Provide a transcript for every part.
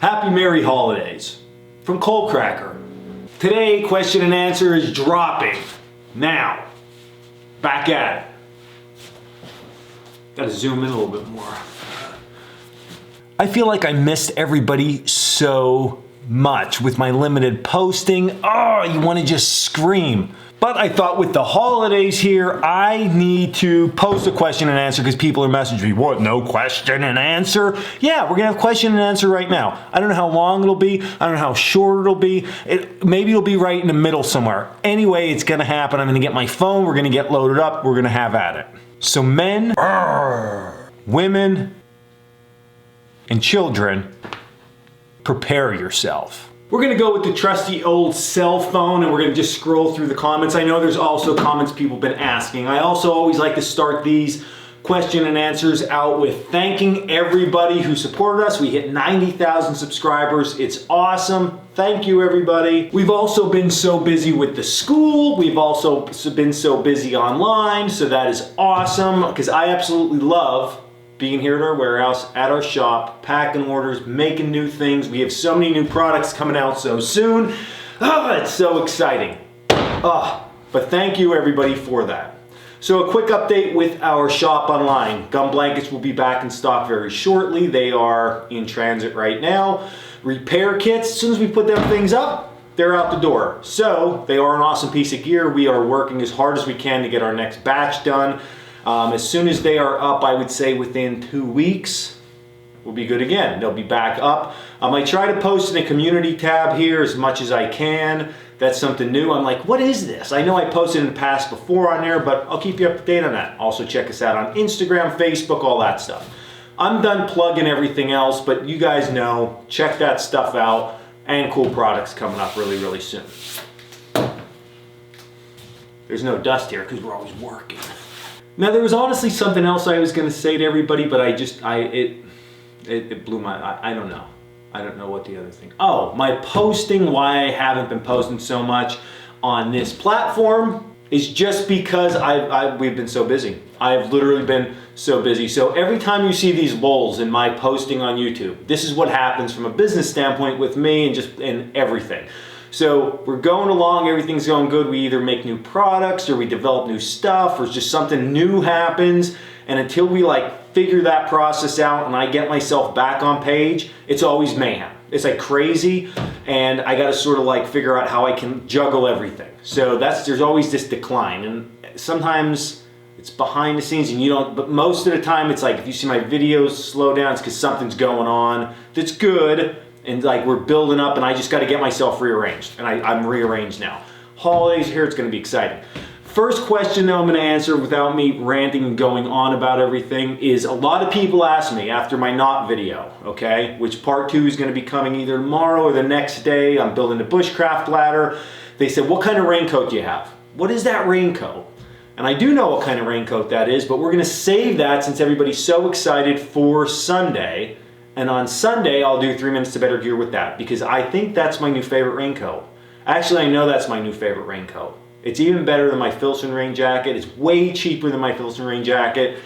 Happy Merry Holidays from Coalcracker. Today, question and answer is dropping. Now, back at it. Gotta zoom in a little bit more. I feel like I missed everybody so much with my limited posting. Oh, you want to just scream. But I thought with the holidays here, I need to post a question and answer because people are messaging me. What, no question and answer? Yeah, we're gonna have question and answer right now. I don't know how long it'll be. I don't know how short it'll be. Maybe it'll be right in the middle somewhere. Anyway, it's gonna happen. I'm gonna get my phone. We're gonna get loaded up. We're gonna have at it. So men, women, and children, prepare yourself. We're gonna go with the trusty old cell phone and we're gonna just scroll through the comments. I know there's also comments people have been asking. I also always like to start these question and answers out with thanking everybody who supported us. We hit 90,000 subscribers. It's awesome. Thank you, everybody. We've also been so busy with the school. We've also been so busy online, so that is awesome because I absolutely love being here at our warehouse, at our shop, packing orders, making new things. We have so many new products coming out so soon. It's so exciting. But thank you everybody for that. So a quick update with our shop online. Gum blankets will be back in stock very shortly. They are in transit right now. Repair kits, as soon as we put them things up, they're out the door. So they are an awesome piece of gear. We are working as hard as we can to get our next batch done. As soon as they are up, I would say within 2 weeks, we'll be good again. They'll be back up. I try to post in a community tab here as much as I can. That's something new. I'm like, what is this? I know I posted in the past before on there, but I'll keep you up to date on that. Also check us out on Instagram, Facebook, all that stuff. I'm done plugging everything else, but you guys know, check that stuff out and cool products coming up really, really soon. There's no dust here because we're always working. Now there was honestly something else I was going to say to everybody, but it blew my, I don't know. I don't know what the other thing. Oh, my posting, why I haven't been posting so much on this platform is just because we've been so busy. I've literally been so busy. So every time you see these lulls in my posting on YouTube, this is what happens from a business standpoint with me and just in everything. So we're going along, everything's going good. We either make new products or we develop new stuff or just something new happens. And until we figure that process out and I get myself back on page, it's always mayhem. It's like crazy and I gotta sort of figure out how I can juggle everything. So there's always this decline and sometimes it's behind the scenes and you don't, but most of the time it's if you see my videos slow down, it's because something's going on that's good. And we're building up and I just got to get myself rearranged. And I'm rearranged now. Holidays here, it's going to be exciting. First question though I'm going to answer without me ranting and going on about everything is a lot of people ask me after my knot video, okay, which part 2 is going to be coming either tomorrow or the next day. I'm building the Bushcraft ladder. They said, what kind of raincoat do you have? What is that raincoat? And I do know what kind of raincoat that is, but we're going to save that since everybody's so excited for Sunday. And on Sunday, I'll do 3 minutes to better gear with that because I think that's my new favorite raincoat. Actually, I know that's my new favorite raincoat. It's even better than my Filson rain jacket. It's way cheaper than my Filson rain jacket.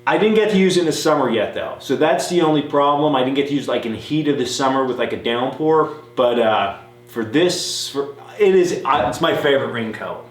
I didn't get to use it in the summer yet though. So that's the only problem. I didn't get to use in the heat of the summer with a downpour. But for this, it's my favorite raincoat.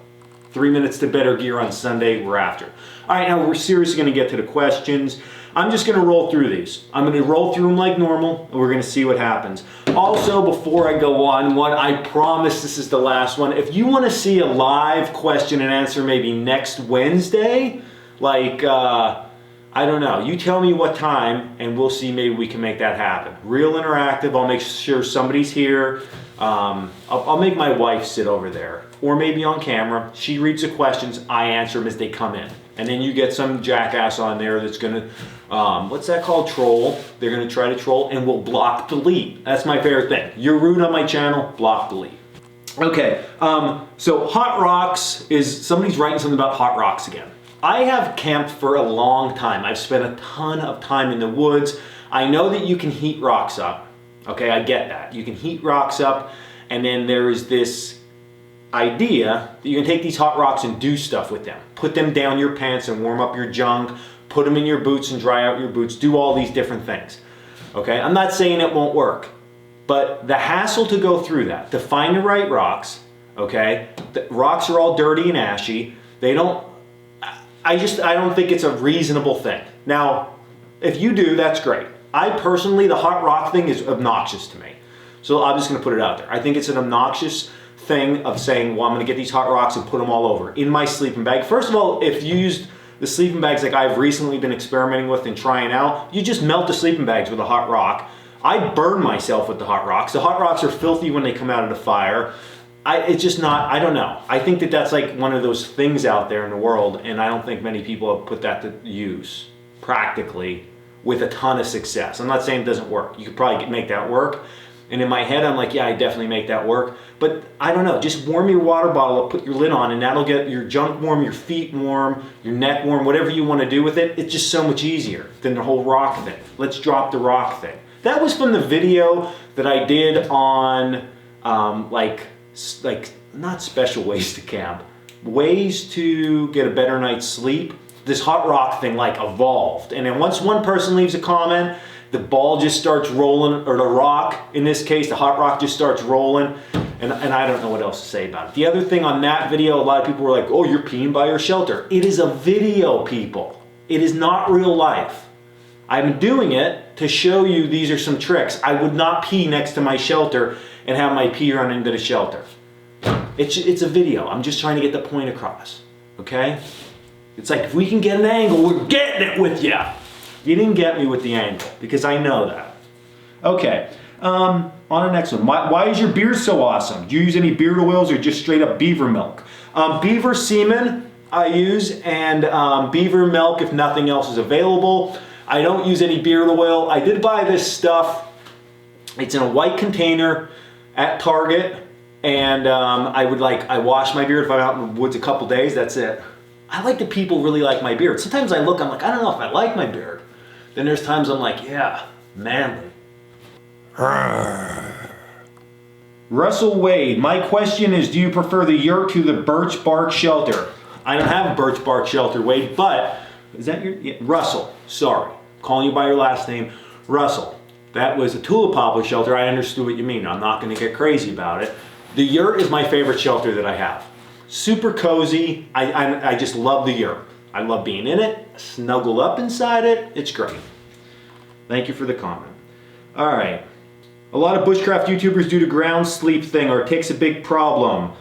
3 minutes to better gear on Sunday, we're after. All right, now we're seriously gonna get to the questions. I'm just gonna roll through these. I'm gonna roll through them like normal, and we're gonna see what happens. Also, before I go on, I promise this is the last one. If you wanna see a live question and answer maybe next Wednesday, I don't know, you tell me what time, and we'll see, maybe we can make that happen. Real interactive, I'll make sure somebody's here. I'll make my wife sit over there, or maybe on camera. She reads the questions, I answer them as they come in. And then you get some jackass on there that's gonna, what's that called, troll. They're gonna try to troll and we'll block delete. That's my favorite thing. You're rude on my channel, block delete. Okay, so hot rocks is, somebody's writing something about hot rocks again. I have camped for a long time. I've spent a ton of time in the woods. I know that you can heat rocks up. Okay, I get that. You can heat rocks up and then there is this idea that you can take these hot rocks and do stuff with them. Put them down your pants and warm up your junk, put them in your boots and dry out your boots, do all these different things. Okay, I'm not saying it won't work, but the hassle to go through that, to find the right rocks, okay? The rocks are all dirty and ashy. They don't, I don't think it's a reasonable thing. Now, if you do, that's great. I personally, the hot rock thing is obnoxious to me. So I'm just gonna put it out there. I think it's an obnoxious thing of saying, well, I'm gonna get these hot rocks and put them all over in my sleeping bag. First of all, if you used the sleeping bags like I've recently been experimenting with and trying out, you just melt the sleeping bags with a hot rock. I burn myself with the hot rocks. The hot rocks are filthy when they come out of the fire. It's just not, I don't know. I think that that's like one of those things out there in the world, and I don't think many people have put that to use practically with a ton of success. I'm not saying it doesn't work. You could probably make that work. And in my head, I'm like, yeah, I definitely make that work. But I don't know, just warm your water bottle up, put your lid on, and that'll get your junk warm, your feet warm, your neck warm, whatever you want to do with it. It's just so much easier than the whole rock thing. Let's drop the rock thing. That was from the video that I did on like not special ways to camp, ways to get a better night's sleep. This hot rock thing like evolved. And then once one person leaves a comment, the ball just starts rolling, or the rock, in this case, the hot rock just starts rolling, and I don't know what else to say about it. The other thing on that video, a lot of people were like, oh, you're peeing by your shelter. It is a video, people. It is not real life. I'm doing it to show you these are some tricks. I would not pee next to my shelter and have my pee run into the shelter. It's a video. I'm just trying to get the point across, okay? It's like, if we can get an angle, we're getting it with you. You didn't get me with the angle, because I know that. Okay, on the next one. Why is your beard so awesome? Do you use any beard oils or just straight up beaver milk? Beaver semen I use, and beaver milk if nothing else is available. I don't use any beard oil. I did buy this stuff. It's in a white container at Target, and I wash my beard if I'm out in the woods a couple days, that's it. I like that people really like my beard. Sometimes I look, I'm like, I don't know if I like my beard. Then there's times I'm like, yeah, manly. Russell Wade, my question is, do you prefer the yurt to the birch bark shelter? I don't have a birch bark shelter, Wade, but is that your, yeah, Russell, sorry. Calling you by your last name. Russell, that was a tulip poplar shelter. I understood what you mean. I'm not gonna get crazy about it. The yurt is my favorite shelter that I have. Super cozy. I just love the yurt. I love being in it, snuggle up inside it. It's great. Thank you for the comment. All right. A lot of bushcraft YouTubers do the ground sleep thing, or tick's a big problem.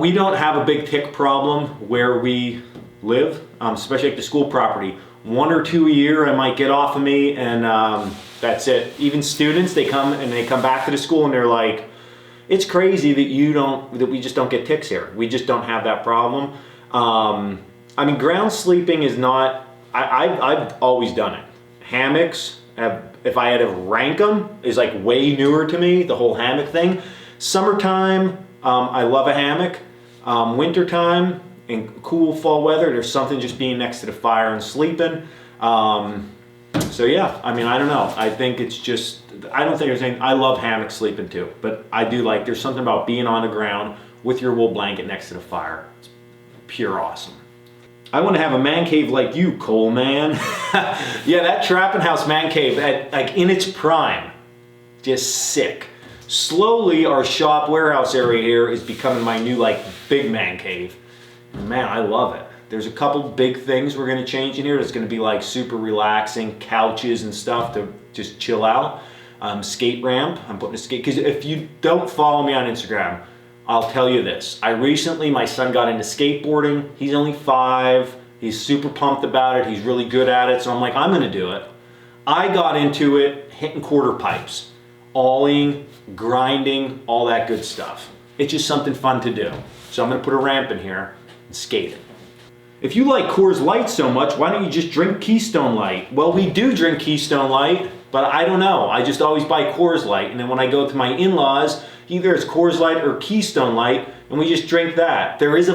We don't have a big tick problem where we live, especially at the school property. 1 or 2 a year I might get off of me, and that's it. Even students, they come back to the school and they're like, it's crazy that we just don't get ticks here. We just don't have that problem. I mean, ground sleeping is not, I've always done it. Hammocks, if I had to rank them, is like way newer to me, the whole hammock thing. Summertime, I love a hammock. Wintertime, in cool fall weather, there's something just being next to the fire and sleeping. So yeah, I mean, I don't know. I think it's just, I don't think there's anything, I love hammock sleeping too, but I do like, there's something about being on the ground with your wool blanket next to the fire. It's pure awesome. I want to have a man cave like you, Cole man. Yeah, that trapping house man cave, like in its prime, just sick. Slowly, our shop warehouse area here is becoming my new like big man cave. And man, I love it. There's a couple big things we're going to change in here. It's going to be like super relaxing couches and stuff to just chill out. Skate ramp. I'm putting a skate, because if you don't follow me on Instagram, I'll tell you this. My son got into skateboarding. He's only 5. He's super pumped about it. He's really good at it. So I'm like, I'm going to do it. I got into it hitting quarter pipes, awling, grinding, all that good stuff. It's just something fun to do. So I'm going to put a ramp in here and skate it. If you like Coors Light so much, why don't you just drink Keystone Light? Well, we do drink Keystone Light, but I don't know. I just always buy Coors Light, and then when I go to my in-laws, either it's Coors Light or Keystone Light, and we just drink that. There is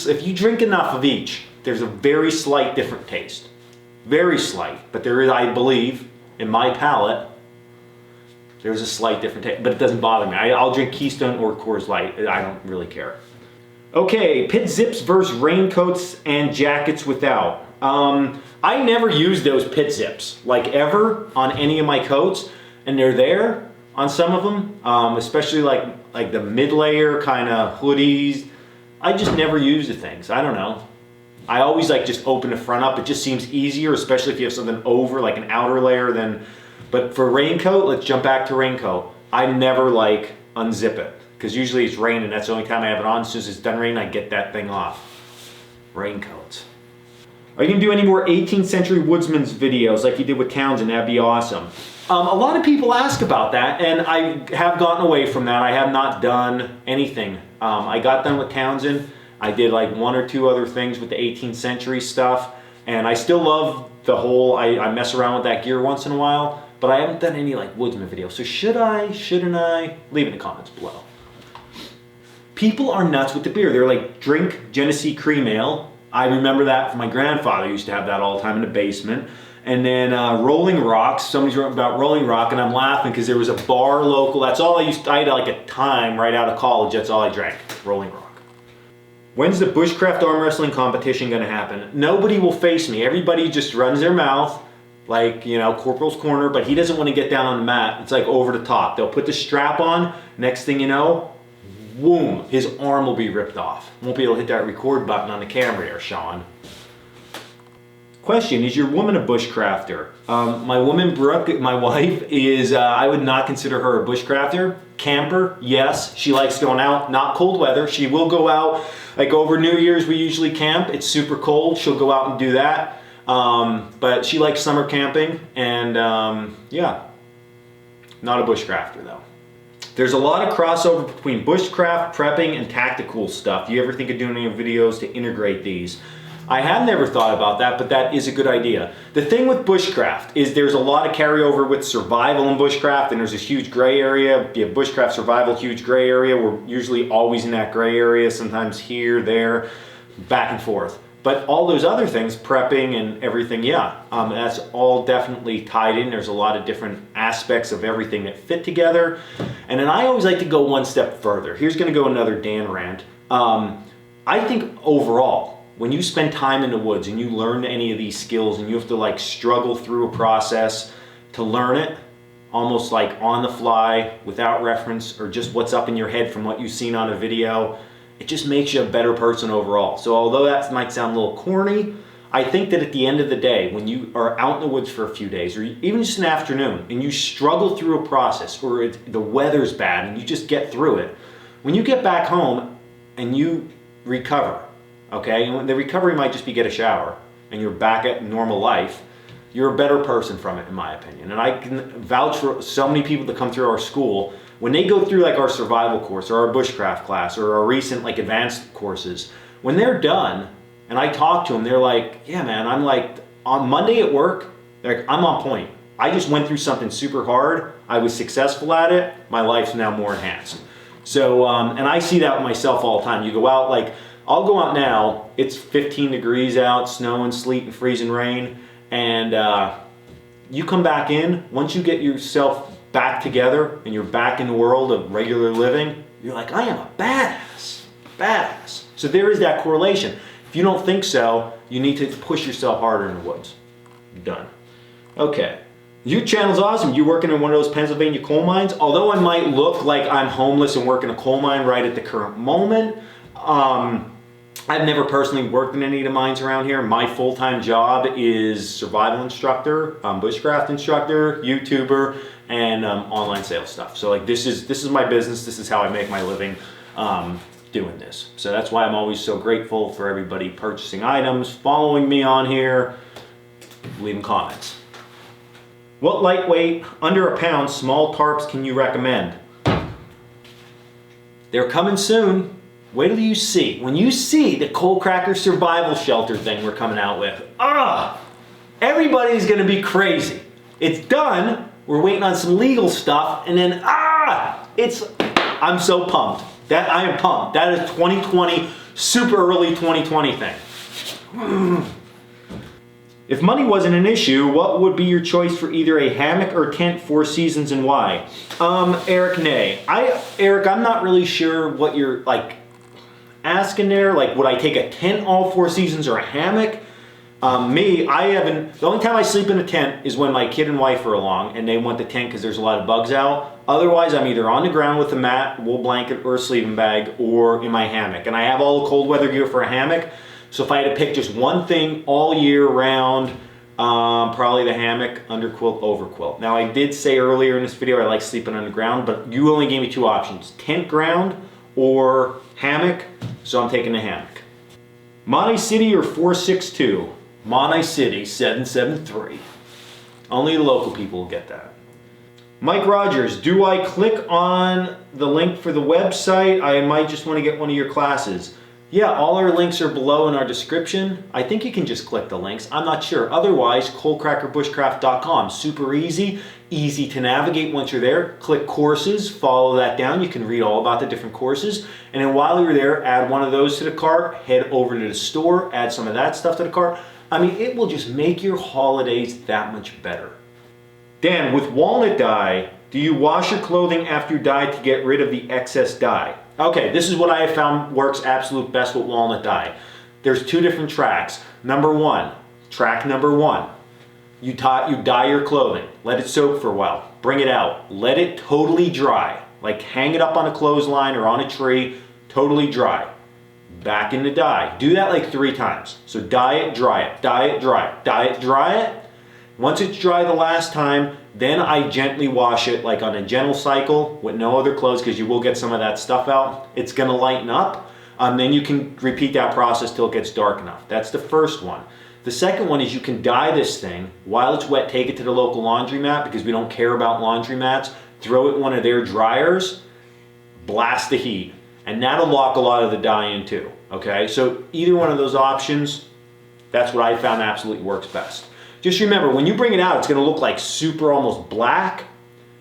if you drink enough of each, there's a very slight different taste. Very slight, but there is, I believe, in my palate, there's a slight different taste, but it doesn't bother me. I'll drink Keystone or Coors Light. I don't really care. Okay, pit zips versus raincoats and jackets without. I never use those pit zips, like ever, on any of my coats, and they're there on some of them, especially like the mid-layer kind of hoodies. I just never use the things. I don't know. I always like just open the front up. It just seems easier, especially if you have something over, like an outer layer than, but for raincoat, let's jump back to raincoat. I never like unzip it, because usually it's raining. That's the only time I have it on. As soon as it's done raining, I get that thing off. Raincoats. Are you gonna do any more 18th century woodsman's videos like you did with Townsend? That'd be awesome. A lot of people ask about that, and I have gotten away from that. I have not done anything. I got done with Townsend. I did like 1 or 2 other things with the 18th century stuff, and I still love the whole, I mess around with that gear once in a while, but I haven't done any like woodsman videos. So should I, shouldn't I? Leave it in the comments below. People are nuts with the beer. They're like, drink Genesee cream ale. I remember that from my grandfather. He used to have that all the time in the basement. And then Rolling Rocks. Somebody's wrote about Rolling Rock, and I'm laughing because there was a bar local. That's all I used to, I had like a time right out of college. That's all I drank, Rolling Rock. When's the Bushcraft arm wrestling competition gonna happen? Nobody will face me. Everybody just runs their mouth, like, you know, Corporal's Corner, but he doesn't want to get down on the mat. It's like over the top. They'll put the strap on. Next thing you know, boom, his arm will be ripped off. Won't be able to hit that record button on the camera there, Sean. Question, is your woman a bushcrafter? My woman, Brooke, my wife, is, I would not consider her a bushcrafter. Camper, yes. She likes going out, not cold weather. She will go out, like over New Year's we usually camp. It's super cold, she'll go out and do that. But she likes summer camping, and yeah, not a bushcrafter though. There's a lot of crossover between bushcraft, prepping, and tactical stuff. Do you ever think of doing any videos to integrate these? I have never thought about that, but that is a good idea. The thing with bushcraft is there's a lot of carryover with survival in bushcraft, and there's this huge gray area. You have bushcraft survival, huge gray area. We're usually always in that gray area, sometimes here, there, back and forth. But all those other things, prepping and everything, yeah, that's all definitely tied in. There's a lot of different aspects of everything that fit together. And then I always like to go one step further. Here's gonna go another Dan rant. I think overall, when you spend time in the woods and you learn any of these skills and you have to like struggle through a process to learn it, almost like on the fly, without reference, or just what's up in your head from what you've seen on a video, it just makes you a better person overall. So although that might sound a little corny, I think that at the end of the day, when you are out in the woods for a few days, or even just an afternoon, and you struggle through a process, or the weather's bad and you just get through it, when you get back home and you recover, okay, and the recovery might just be get a shower and you're back at normal life, you're a better person from it, in my opinion. And I can vouch for so many people that come through our school. When they go through like our survival course or our bushcraft class or our recent like advanced courses, when they're done and I talk to them, they're like, yeah man, I'm like, on Monday at work, they're like, I'm on point. I just went through something super hard. I was successful at it. My life's now more enhanced. So, and I see that with myself all the time. You go out, like, I'll go out now, it's 15 degrees out, snow and sleet and freezing rain, and you come back in, once you get yourself back together and you're back in the world of regular living, you're like, I am a badass, badass. So there is that correlation. If you don't think so, you need to push yourself harder in the woods. Done. Okay. Your channel's awesome. You're working in one of those Pennsylvania coal mines. Although I might look like I'm homeless and working a coal mine right at the current moment, I've never personally worked in any of the mines around here. My full-time job is survival instructor, bushcraft instructor, YouTuber, and online sales stuff. So like this is my business. This is how I make my living doing this. So that's why I'm always so grateful for everybody purchasing items, following me on here, leaving comments. What lightweight, under a pound, small tarps can you recommend? They're coming soon. Wait till you see. When you see the Coalcracker survival shelter thing we're coming out with, everybody's gonna be crazy. It's done. We're waiting on some legal stuff, and then I'm so pumped. I am pumped. That is 2020, super early 2020 thing. If money wasn't an issue, what would be your choice for either a hammock or tent, 4 seasons, and why? Eric, nay. Eric, I'm not really sure what you're like asking there. Like, would I take a tent all 4 seasons or a hammock? The only time I sleep in a tent is when my kid and wife are along and they want the tent because there's a lot of bugs out. Otherwise, I'm either on the ground with a mat, wool blanket, or a sleeping bag, or in my hammock. And I have all the cold weather gear for a hammock. So if I had to pick just one thing all year round, probably the hammock, underquilt, overquilt. Now I did say earlier in this video I like sleeping on the ground, but you only gave me two options, tent ground or hammock, so I'm taking the hammock. Monte City or 462? Monte City 773. Only the local people will get that. Mike Rogers, do I click on the link for the website? I might just want to get one of your classes. Yeah, all our links are below in our description. I think you can just click the links. I'm not sure. Otherwise, coalcrackerbushcraft.com. Super easy, easy to navigate once you're there. Click courses, follow that down. You can read all about the different courses. And then while you're there, add one of those to the cart, head over to the store, add some of that stuff to the cart. I mean, it will just make your holidays that much better. Dan, with walnut dye, do you wash your clothing after you dye to get rid of the excess dye? Okay, this is what I have found works absolute best with walnut dye. There's two different tracks. Track number one, you dye your clothing, let it soak for a while, bring it out, let it totally dry, like hang it up on a clothesline or on a tree, totally dry. Back in the dye. Do that like 3 times. So dye it, dry it, dye it, dry it, dye it, dry it. Once it's dry the last time, then I gently wash it like on a gentle cycle with no other clothes because you will get some of that stuff out. It's gonna lighten up. Then you can repeat that process till it gets dark enough. That's the first one. The second one is you can dye this thing. While it's wet, take it to the local laundromat because we don't care about laundromats. Throw it in one of their dryers, blast the heat, and that'll lock a lot of the dye in too, okay? So either one of those options, that's what I found absolutely works best. Just remember, when you bring it out, it's gonna look like super almost black.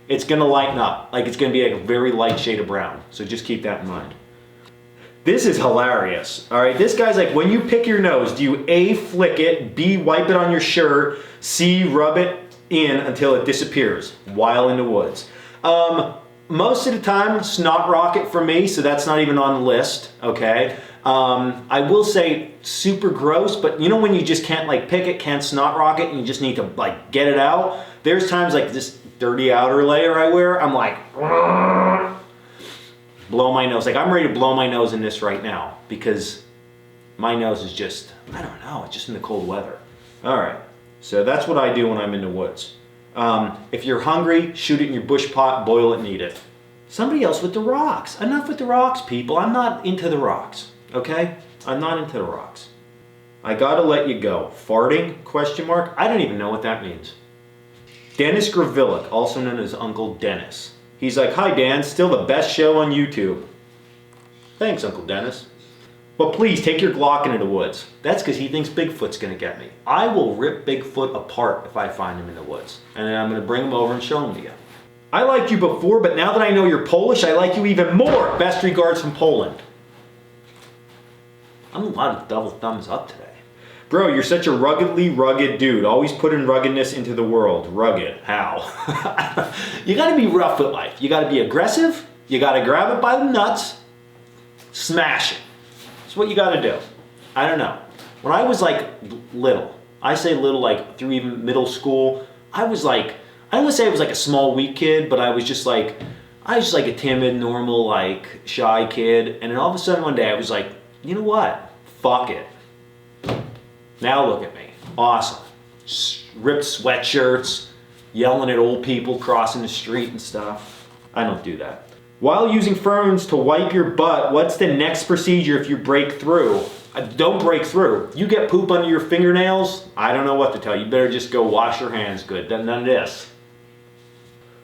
It's gonna lighten up, like it's gonna be like a very light shade of brown. So just keep that in mind. This is hilarious, all right? This guy's like, when you pick your nose, do you A, flick it, B, wipe it on your shirt, C, rub it in until it disappears while in the woods? Most of the time, snot rocket for me, so that's not even on the list, okay? I will say super gross, but you know when you just can't like pick it, can't snot rocket, and you just need to like get it out? There's times like this dirty outer layer I wear, I'm like, blow my nose. Like I'm ready to blow my nose in this right now because my nose is just, I don't know, it's just in the cold weather. All right, so that's what I do when I'm in the woods. If you're hungry, shoot it in your bush pot, boil it and eat it. Somebody else with the rocks. Enough with the rocks, people. I'm not into the rocks, okay? I'm not into the rocks. I gotta let you go. Farting, question mark? I don't even know what that means. Dennis Gravillic, also known as Uncle Dennis. He's like, hi Dan, still the best show on YouTube. Thanks, Uncle Dennis. But please take your Glock into the woods. That's because he thinks Bigfoot's gonna get me. I will rip Bigfoot apart if I find him in the woods. And then I'm gonna bring him over and show him to you. I liked you before, but now that I know you're Polish, I like you even more. Best regards from Poland. I'm a lot of double thumbs up today. Bro, you're such a ruggedly rugged dude. Always putting ruggedness into the world. Rugged, how? You gotta be rough with life. You gotta be aggressive. You gotta grab it by the nuts. Smash it. That's what you gotta do. I don't know. When I was like little, I say little like through even middle school, I was like, I don't want to say I was like a small weak kid, but I was just like a timid, normal, like shy kid. And then all of a sudden one day I was like, you know what? Fuck it. Now look at me. Awesome. Ripped sweatshirts, yelling at old people crossing the street and stuff. I don't do that. While using pheromones to wipe your butt, what's the next procedure if you break through? Don't break through. You get poop under your fingernails, I don't know what to tell you. You better just go wash your hands good. None of this.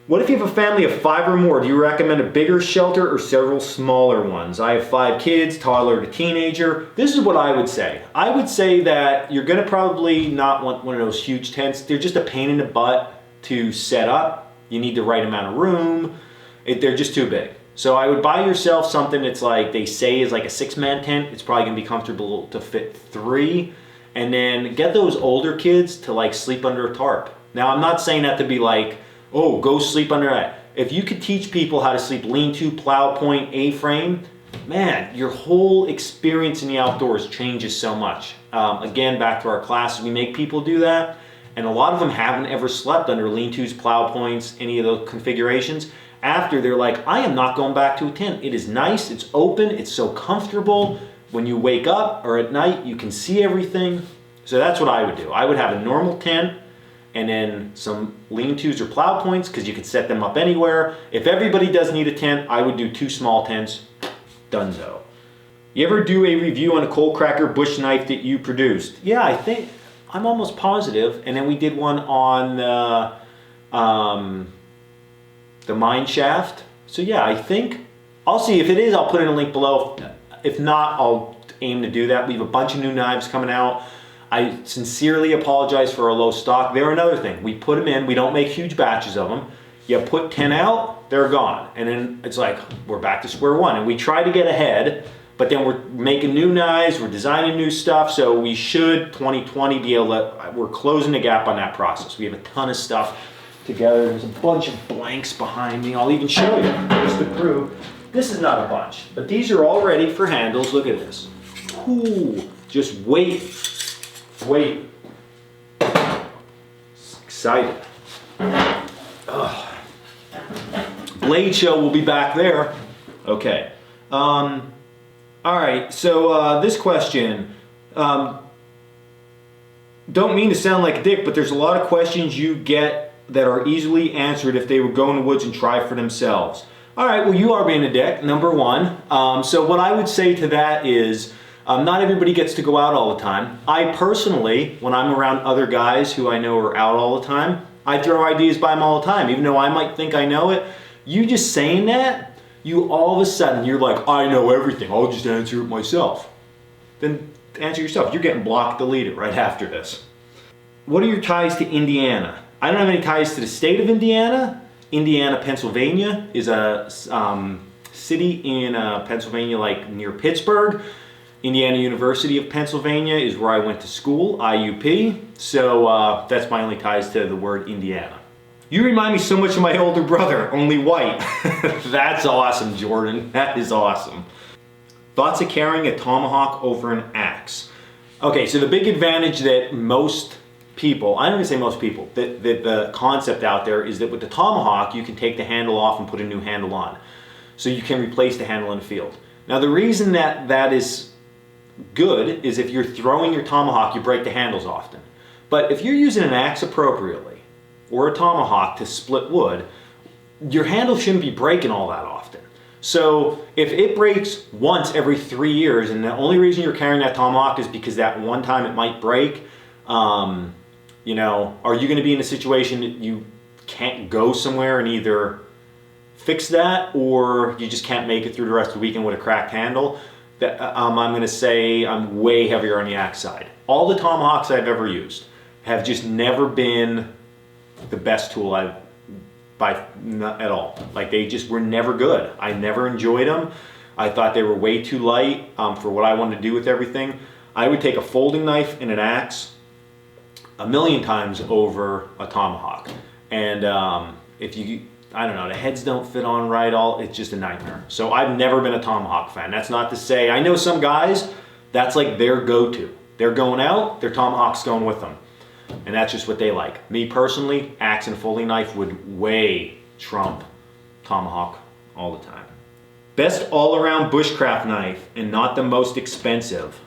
What if you have a family of 5 or more? Do you recommend a bigger shelter or several smaller ones? I have 5 kids, toddler to teenager. This is what I would say. I would say that you're gonna probably not want one of those huge tents. They're just a pain in the butt to set up. You need the right amount of room. They're just too big. So I would buy yourself something that's like, they say is like a 6-man tent. It's probably gonna be comfortable to fit 3. And then get those older kids to like sleep under a tarp. Now I'm not saying that to be like, oh, go sleep under that. If you could teach people how to sleep lean-to, plow point, A-frame, man, your whole experience in the outdoors changes so much. Again, back to our classes, we make people do that, and a lot of them haven't ever slept under lean-tos, plow points, any of those configurations. After, they're like, I am not going back to a tent. It is nice, it's open, it's so comfortable. When you wake up or at night, you can see everything. So that's what I would do. I would have a normal tent and then some lean-tos or plow points, because you could set them up anywhere. If everybody does need a tent, I would do 2 small tents. Dunzo. You ever do a review on a Coalcracker bush knife that you produced? Yeah, I think, I'm almost positive. And then we did one on the mine shaft. So yeah, I think, I'll see if it is, I'll put in a link below. If not, I'll aim to do that. We have a bunch of new knives coming out. I sincerely apologize for our low stock. They're another thing. We put them in, we don't make huge batches of them. You put 10 out, they're gone. And then it's like, we're back to square one. And we try to get ahead, but then we're making new knives, we're designing new stuff, so we should, 2020, be able to, we're closing the gap on that process. We have a ton of stuff together. There's a bunch of blanks behind me. I'll even show you, just to prove. This is not a bunch, but these are all ready for handles. Look at this. Ooh, just wait. Wait. Excited. Ugh. Blade show will be back there. Okay. All right, so this question, don't mean to sound like a dick, but there's a lot of questions you get that are easily answered if they would go in the woods and try for themselves. All right, well, you are being a dick, number one. So what I would say to that is, not everybody gets to go out all the time. I personally, when I'm around other guys who I know are out all the time, I throw ideas by them all the time, even though I might think I know it. You just saying that, you all of a sudden, you're like, I know everything, I'll just answer it myself. Then answer yourself. You're getting blocked, deleted right after this. What are your ties to Indiana? I don't have any ties to the state of Indiana. Indiana, Pennsylvania is a city in Pennsylvania, like near Pittsburgh. Indiana University of Pennsylvania is where I went to school, IUP. So that's my only ties to the word Indiana. You remind me so much of my older brother, only white. That's awesome, Jordan. That is awesome. Thoughts of carrying a tomahawk over an axe? Okay, so the big advantage that most people, I don't even say most people, that the concept out there is that with the tomahawk, you can take the handle off and put a new handle on. So you can replace the handle in the field. Now the reason that that is good is if you're throwing your tomahawk, you break the handles often. But if you're using an axe appropriately, or a tomahawk to split wood, your handle shouldn't be breaking all that often. So if it breaks once every 3 years, and the only reason you're carrying that tomahawk is because that one time it might break, you know, are you gonna be in a situation that you can't go somewhere and either fix that, or you just can't make it through the rest of the weekend with a cracked handle? That, I'm gonna say I'm way heavier on the axe side. All the tomahawks I've ever used have just never been the best tool not at all. Like, they just were never good. I never enjoyed them. I thought they were way too light for what I wanted to do with everything. I would take a folding knife and an axe 1,000,000 times over a tomahawk. And if you, I don't know, the heads don't fit on right, it's just a nightmare. So I've never been a tomahawk fan. That's not to say, I know some guys, that's like their go-to. They're going out, their tomahawk's going with them. And that's just what they like. Me personally, axe and folding knife would way trump tomahawk all the time. Best all-around bushcraft knife and not the most expensive.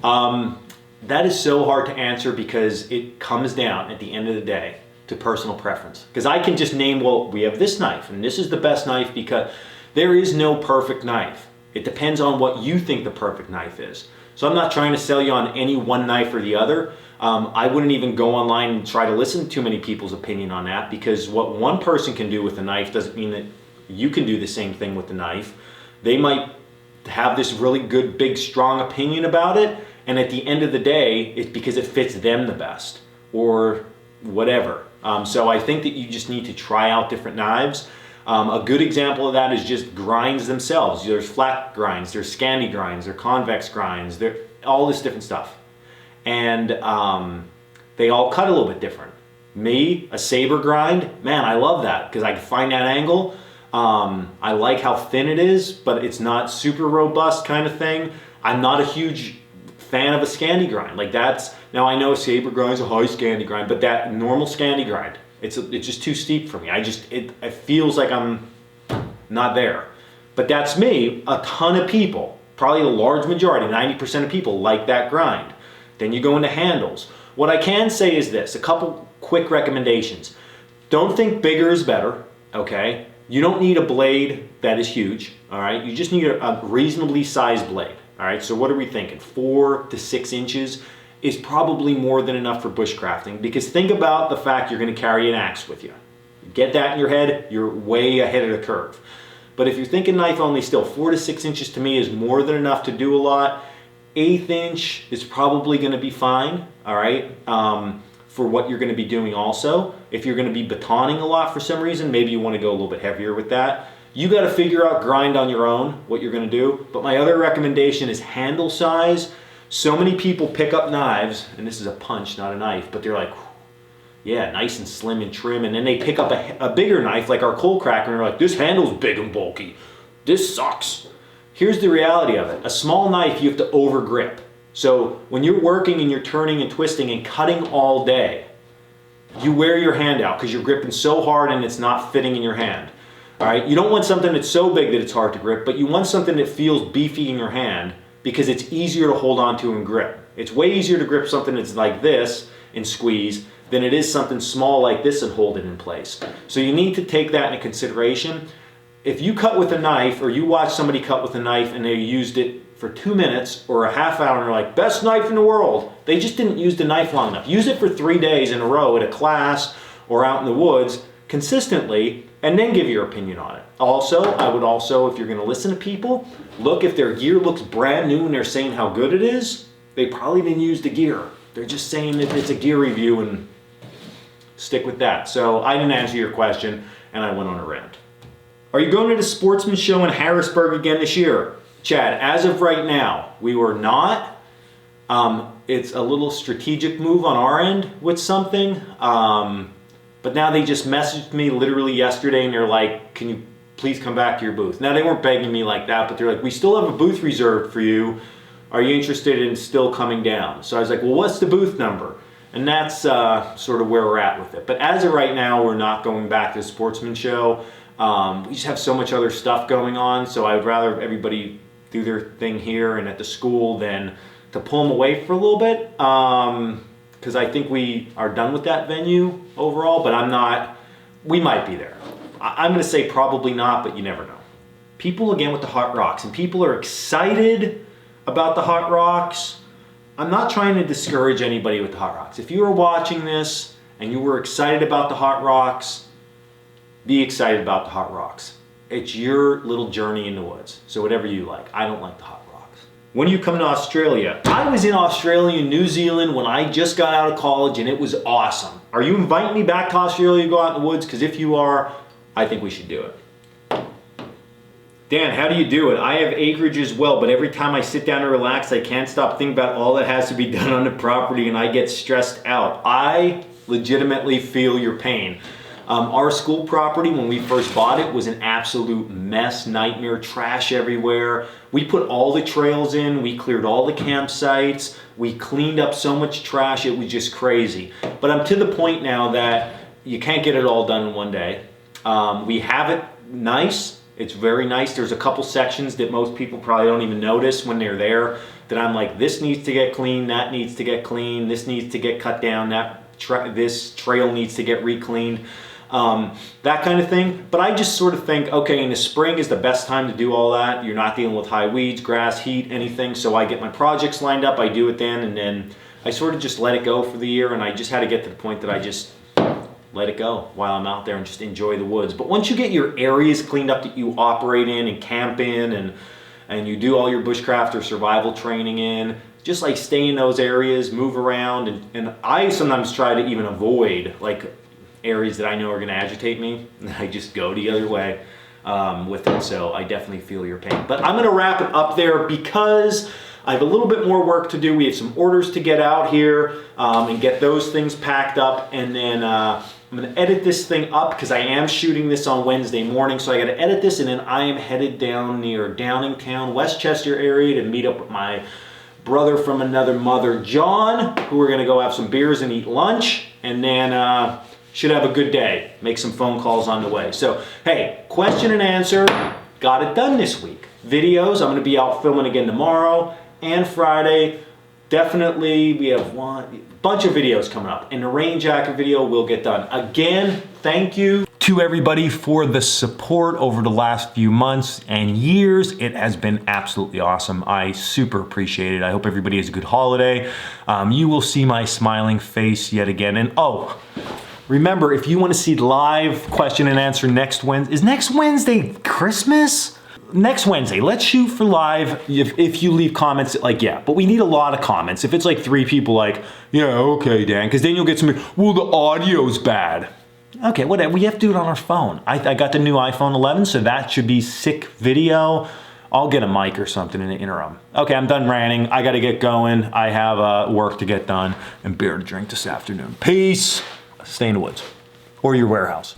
That is so hard to answer because it comes down at the end of the day to personal preference. Because I can just name, well, we have this knife and this is the best knife, because there is no perfect knife. It depends on what you think the perfect knife is. So I'm not trying to sell you on any one knife or the other. I wouldn't even go online and try to listen to too many people's opinion on that, because what one person can do with a knife doesn't mean that you can do the same thing with the knife. They might have this really good, big, strong opinion about it, and at the end of the day, it's because it fits them the best, or whatever. So I think that you just need to try out different knives. A good example of that is just grinds themselves. There's flat grinds, there's Scandi grinds, there's convex grinds, there's all this different stuff. And they all cut a little bit different. Me, a saber grind, man, I love that because I can find that angle. I like how thin it is, but it's not super robust kind of thing. I'm not a huge fan of a Scandi grind. Like that's, now I know a Saber grind's a high Scandi grind, but that normal Scandi grind, it's just too steep for me. It feels like I'm not there. But that's me. A ton of people, probably a large majority, 90% of people like that grind. Then you go into handles. What I can say is this, a couple quick recommendations. Don't think bigger is better, okay? You don't need a blade that is huge, all right? You just need a reasonably sized blade, all right? So what are we thinking? 4 to 6 inches is probably more than enough for bushcrafting, because think about the fact you're gonna carry an axe with you. Get that in your head, you're way ahead of the curve. But if you're thinking knife only, still 4 to 6 inches to me is more than enough to do a lot. 1/8 inch is probably gonna be fine, all right? For what you're gonna be doing also. If you're gonna be batoning a lot for some reason, maybe you wanna go a little bit heavier with that. You gotta figure out grind on your own, what you're gonna do. But my other recommendation is handle size. So many people pick up knives, and this is a punch, not a knife, but they're like, yeah, nice and slim and trim. And then they pick up a bigger knife like our Coalcracker and they're like, this handle's big and bulky. This sucks. Here's the reality of it. A small knife, you have to over grip. So when you're working and you're turning and twisting and cutting all day, you wear your hand out because you're gripping so hard and it's not fitting in your hand. All right, you don't want something that's so big that it's hard to grip, but you want something that feels beefy in your hand because it's easier to hold on to and grip. It's way easier to grip something that's like this and squeeze than it is something small like this and hold it in place. So you need to take that into consideration. If you cut with a knife or you watch somebody cut with a knife and they used it for 2 minutes or a half hour and they're like, best knife in the world, they just didn't use the knife long enough. Use it for 3 days in a row at a class or out in the woods consistently and then give your opinion on it. Also, I would also, if you're gonna listen to people, look if their gear looks brand new and they're saying how good it is, they probably didn't use the gear. They're just saying that it's a gear review and stick with that. So I didn't answer your question and I went on a rant. Are you going to the Sportsman Show in Harrisburg again this year? Chad, as of right now, we were not. It's a little strategic move on our end with something. But now they just messaged me literally yesterday and they're like, can you please come back to your booth? Now they weren't begging me like that, but they're like, we still have a booth reserved for you. Are you interested in still coming down? So I was like, well, what's the booth number? And that's sort of where we're at with it. But as of right now, we're not going back to the Sportsman Show. We just have so much other stuff going on, so I would rather everybody do their thing here and at the school than to pull them away for a little bit. Because I think we are done with that venue overall, but I'm not, we might be there. I'm gonna say probably not, but you never know. People again with the hot rocks, and people are excited about the hot rocks. I'm not trying to discourage anybody with the hot rocks. If you were watching this and you were excited about the hot rocks, be excited about the hot rocks. It's your little journey in the woods. So whatever you like. I don't like the hot rocks. When you come to Australia, I was in Australia and New Zealand when I just got out of college and it was awesome. Are you inviting me back to Australia to go out in the woods? Because if you are, I think we should do it. Dan, how do you do it? I have acreage as well, but every time I sit down to relax, I can't stop thinking about all that has to be done on the property and I get stressed out. I legitimately feel your pain. Our school property, when we first bought it, was an absolute mess, nightmare, trash everywhere. We put all the trails in, we cleared all the campsites, we cleaned up so much trash, it was just crazy. But I'm to the point now that you can't get it all done in one day. We have it nice. It's very nice. There's a couple sections that most people probably don't even notice when they're there that I'm like, this needs to get clean, that needs to get clean, this needs to get cut down, this trail needs to get re-cleaned, that kind of thing. But I just sort of think, okay, in the spring is the best time to do all that. You're not dealing with high weeds, grass, heat, anything. So I get my projects lined up, I do it then, and then I sort of just let it go for the year. And I just had to get to the point that I just let it go while I'm out there and just enjoy the woods. But once you get your areas cleaned up that you operate in and camp in and you do all your bushcraft or survival training in, just like stay in those areas, move around. And I sometimes try to even avoid like areas that I know are gonna agitate me. I just go the other way with it. So I definitely feel your pain. But I'm gonna wrap it up there because I have a little bit more work to do. We have some orders to get out here and get those things packed up. And then I'm gonna edit this thing up because I am shooting this on Wednesday morning, so I gotta edit this, and then I am headed down near Downingtown, Westchester area to meet up with my brother from another mother, John, who we're gonna go have some beers and eat lunch, and then should have a good day. Make some phone calls on the way. So, hey, question and answer, got it done this week. Videos, I'm gonna be out filming again tomorrow and Friday. Definitely, we have a bunch of videos coming up, and the rain jacket video will get done. Again, thank you to everybody for the support over the last few months and years. It has been absolutely awesome. I super appreciate it. I hope everybody has a good holiday. You will see my smiling face yet again. And oh, remember, if you want to see live question and answer next Wednesday, is next Wednesday Christmas? Next Wednesday, let's shoot for live. If you leave comments, like, yeah, but we need a lot of comments. If it's like 3 people like, yeah, okay, Dan, because then you'll get some, well, the audio's bad. Okay, whatever, we have to do it on our phone. I got the new iPhone 11, so that should be sick video. I'll get a mic or something in the interim. Okay, I'm done ranting. I gotta get going. I have work to get done and beer to drink this afternoon. Peace. Stay in the woods or your warehouse.